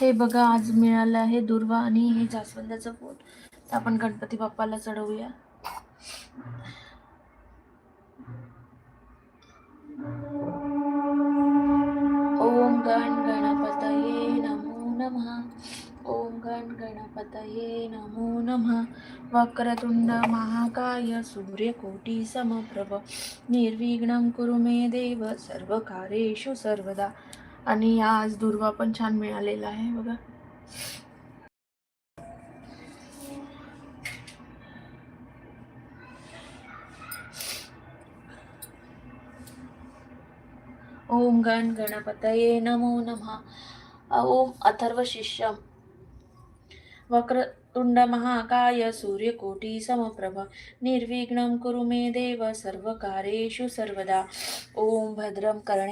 हे बघा, आज मिळालं आहे दुर्वा आणि हे जास्वंदाचं फूल. तर आपण गणपती बाप्पाला चढवूया. ओम गण गणपतये नमो नमः. ओम गण गणपतये नमो नमः. वक्रतुंड महाकाय सूर्यकोटी समप्रभ निर्विघ्नं कुरु मे देव सर्वकार्येषु सर्वदा. आणि आज दुर्वा पण छान मिळालेला आहे बघा. ओम गण गणपतये नमो नमः. ओम अथर्व शिष्यम वक्रतुंड महाकाय सूर्यकोटी समप्रभ निर्विघ्नं कुरु मे देव सर्वकार्येषु सर्वदा. ओम भद्रं कर्णे